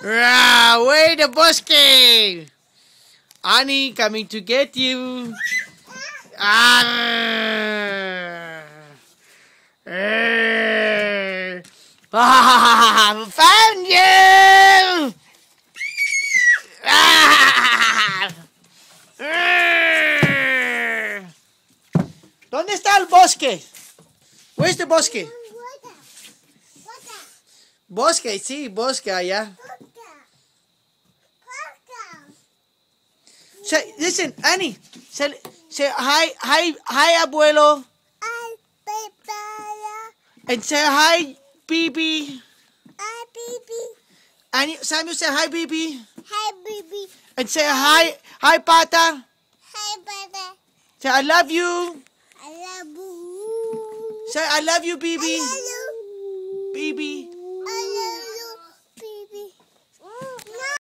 Where the bosque? Annie coming to get you. Found you! ¿Dónde está el bosque? Where's the bosque? Bosque, sí, bosque allá. Say, listen, Annie. Say hi, abuelo. Hi, Papa. And say hi, Bibi. Hi, baby. Annie, Samuel, say hi, Bibi. Hi, baby. And say hi, Pata. Hi, Papa. Say I love you. I love you. Say I love you, Bibi. I love you. Bibi.